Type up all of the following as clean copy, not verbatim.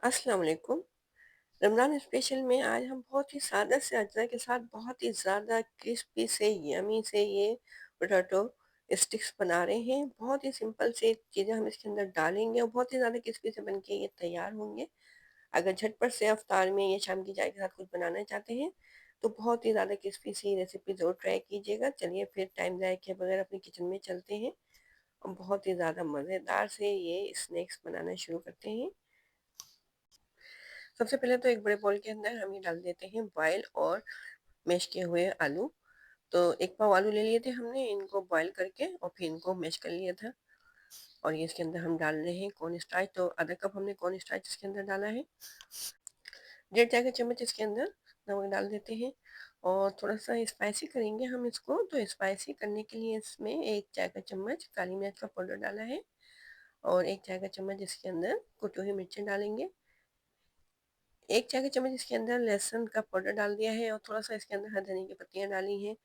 अस्सलाम वालेकुम। रमज़ान स्पेशल में आज हम बहुत ही सादा से अज़ा के साथ बहुत ही ज़्यादा क्रिस्पी से यमी से ये पोटैटो स्टिक्स बना रहे हैं। बहुत ही सिंपल से चीज़ें हम इसके अंदर डालेंगे और बहुत ही ज़्यादा क्रिस्पी से बन के ये तैयार होंगे। अगर झटपट से इफ्तार में या शाम की चाय के साथ कुछ बनाना चाहते हैं, तो बहुत ही ज़्यादा क्रिस्पी सी रेसिपी ज़रूर ट्राई कीजिएगा। चलिए फिर टाइम ज़ाया किए बगैर अपनी किचन में चलते हैं और बहुत ही ज़्यादा मज़ेदार से ये स्नैक्स बनाना शुरू करते हैं। सबसे पहले तो एक बड़े बाउल के अंदर हम ये डाल देते हैं बॉयल और मैश किए हुए आलू। तो एक पाव आलू ले लिए थे हमने, इनको बॉयल करके और फिर इनको मैश कर लिया था। और ये इसके अंदर हम डाल रहे हैं कॉर्न स्टार्च, तो आधा कप हमने कॉर्न स्टार्च इसके अंदर डाला है। 1.5 चाय का चम्मच इसके अंदर नमक डाल देते हैं और थोड़ा सा स्पाइसी करेंगे हम इसको, तो स्पाइसी करने के लिए इसमें 1 चाय का चम्मच काली मिर्च का पाउडर डाला है और 1 चाय का चम्मच इसके अंदर कुटी हुई मिर्चें डालेंगे। 1 चाय का चम्मच इसके अंदर लहसुन का पाउडर डाल दिया है और थोड़ा सा इसके अंदर हरी धनिया की पत्तियां डाली हैं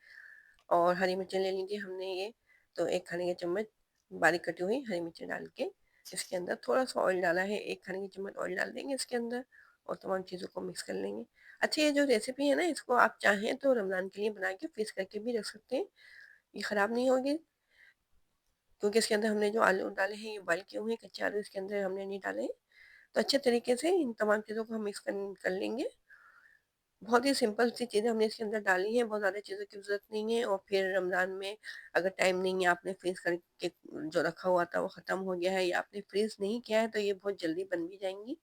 और हरी मिर्चें ले लीजिए हमने ये। तो 1 खाने का चम्मच बारीक कटी हुई हरी मिर्चें डाल के इसके अंदर थोड़ा सा ऑयल डाला है, 1 खाने का चम्मच ऑयल डाल देंगे इसके अंदर और तमाम चीज़ों को मिक्स कर लेंगे। अच्छा, ये जो रेसिपी है ना, इसको आप चाहें तो रमज़ान के लिए बना के फ्रीज करके भी रख सकते हैं, ये ख़राब नहीं होगी। क्योंकि इसके अंदर हमने जो आलू डाले हैं ये बॉयल किए हुए हैं, कच्चे आलू इसके अंदर हमने नहीं डाले हैं। तो अच्छे तरीके से इन तमाम चीज़ों को हम मिक्स कर लेंगे। बहुत ही सिंपल सी चीज़ें हमने इसके अंदर डाली हैं, बहुत ज़्यादा चीज़ों की ज़रूरत नहीं है। और फिर रमज़ान में अगर टाइम नहीं है, आपने फ्रीज़ करके जो रखा हुआ था वो ख़त्म हो गया है या आपने फ्रीज़ नहीं किया है, तो ये बहुत जल्दी बन भी जाएँगी।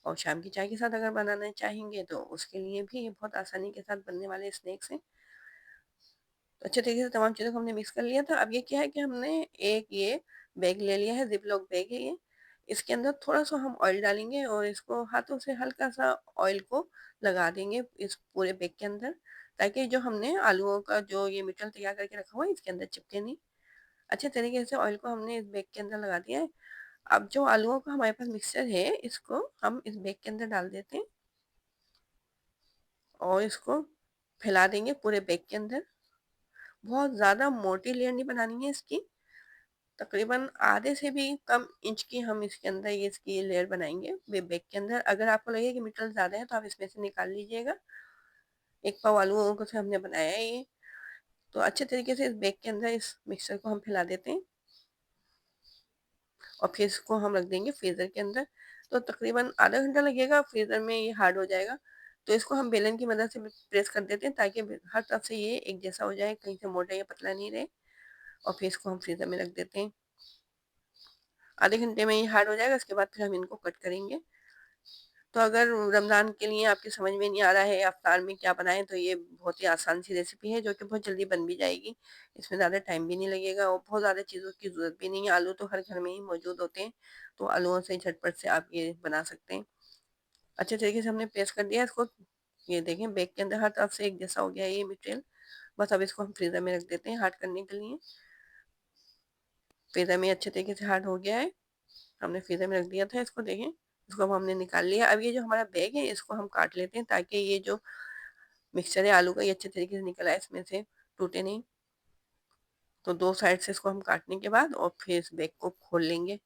और शाम की चाय के साथ अगर बनाना चाहेंगे तो उसके लिए भी ये बहुत आसानी के साथ बनने वाले स्नैक्स हैं। तो अच्छे तरीके से तमाम चीज़ों को हमने मिक्स कर लिया था। अब ये क्या है कि हमने एक ये बैग ले लिया है, ज़िप-लॉक बैग है ये। इसके अंदर थोड़ा-सा हम ऑयल डालेंगे और इसको हाथों से हल्का-सा ऑयल को लगा देंगे इस पूरे बैग के अंदर, ताकि जो हमने आलूओं का जो ये मिश्रण तैयार करके रखा हुआ है, इसके अंदर चिपके नहीं। अच्छे तरीके से ऑयल को हमने इस बैग के अंदर लगा दिया है। अब जो आलूओं का हमारे पास मिक्सचर है, इसको हम इस बैग के अंदर डाल देते हैं और इसको फैला देंगे पूरे बैग के अंदर। बहुत ज़्यादा मोटी लेयर नहीं बनानी है इसकी, तकरीबन आधे से भी कम इंच की हम इसके अंदर ये इसकी लेयर बनाएंगे बेक के अंदर। अगर आपको लगे कि मिर्च ज़्यादा है तो आप इसमें से निकाल लीजिएगा। एक पाव आलू को से हमने बनाया है ये। तो अच्छे तरीके से इस बेक के अंदर इस मिक्सचर को हम फैला देते हैं और फिर इसको हम रख देंगे फ्रीज़र के अंदर। तो तकरीबन आधा घंटा लगेगा, फ्रीज़र में ये हार्ड हो जाएगा। तो इसको हम बेलन की मदद से प्रेस कर देते हैं ताकि हर तरफ से ये एक जैसा हो जाए, कहीं से मोटा या पतला नहीं रहे। और फिर इसको हम फ्रीज़र में रख देते हैं। आधे घंटे में ये हार्ड हो जाएगा, उसके बाद फिर हम इनको कट करेंगे। तो अगर रमज़ान के लिए आपकी समझ में नहीं आ रहा है अफ्तार में क्या बनाएँ, तो ये बहुत ही आसान सी रेसिपी है जो कि बहुत जल्दी बन भी जाएगी। इसमें ज़्यादा टाइम भी नहीं लगेगा और बहुत ज़्यादा चीज़ों की ज़रूरत भी नहीं है। आलू तो हर घर में ही मौजूद होते हैं, तो आलूओं से झटपट से आप ये बना सकते हैं। अच्छे तरीके से हमने पेस्ट कर दिया इसको। ये देखें बेक के अंदर हर तरफ से एक जैसा हो गया है ये मटेरियल। बस अब इसको हम फ्रीज़र में रख देते हैं हार्ड करने के लिए। फ्रीज़र में अच्छे तरीके से हार्ड हो गया है। हमने फ्रीज़र में रख दिया था इसको, देखें। इसको अब हमने निकाल लिया। अब ये जो हमारा बैग है इसको हम काट लेते हैं ताकि ये जो मिक्सचर है आलू का ये अच्छे तरीके से निकल आए, इसमें से टूटे नहीं। तो 2 साइड से इसको हम काटने के बाद और फिर इस बैग को खोल लेंगे।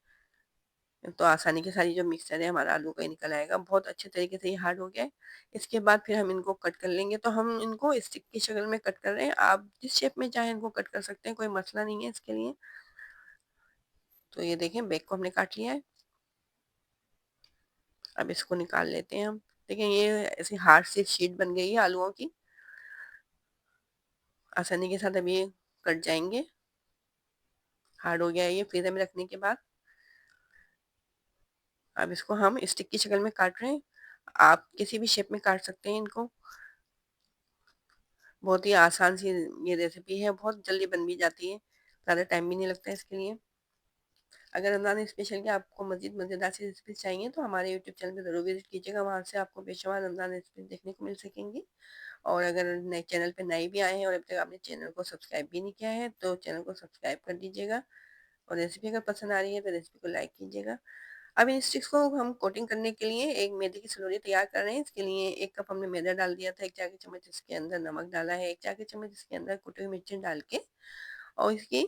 तो आसानी के साथ ये जो मिक्सचर है हमारा आलू का ये निकल आएगा। बहुत अच्छे तरीके से ये हार्ड हो गया है। इसके बाद फिर हम इनको कट कर लेंगे। तो हम इनको स्टिक की शक्ल में कट कर रहे हैं। आप जिस शेप में चाहें इनको कट कर सकते हैं, कोई मसला नहीं है इसके लिए। तो ये देखें बैग को हमने काट लिया है। अब इसको निकाल लेते हैं हम। देखिए ये ऐसी हार्ड सी शीट बन गई है आलूओं की। आसानी के साथ अब ये कट जाएँगे। हार्ड हो गया है ये फ्रीज़र में रखने के बाद। अब इसको हम स्टिक की शक्ल में काट रहे हैं। आप किसी भी शेप में काट सकते हैं इनको। बहुत ही आसान सी ये रेसिपी है, बहुत जल्दी बन भी जाती है। ज़्यादा टाइम भी नहीं लगता है इसके लिए। अगर रमज़ान स्पेशल की आपको मज़ीद मज़ेदार सी रेसिपी चाहिए तो हमारे यूट्यूब चैनल पे ज़रूर विज़िट कीजिएगा, वहाँ से आपको बेशुमार रमज़ान रेसिपी देखने को मिल सकेंगी। और अगर नए चैनल पे नए भी आए हैं और अभी तक आपने चैनल को सब्सक्राइब भी नहीं किया है, तो चैनल को सब्सक्राइब कर दीजिएगा। और रेसिपी अगर पसंद आ रही है तो रेसिपी को लाइक कीजिएगा। अब इन स्टिक्स को हम कोटिंग करने के लिए एक मैदे की सलोरी तैयार कर रहे हैं। इसके लिए 1 कप हमने मैदा डाल दिया था, 1 चाय का चम्मच इसके अंदर नमक डाला है, 1 चाय का चम्मच इसके अंदर कुटी हुई मिर्ची डाल के और इसकी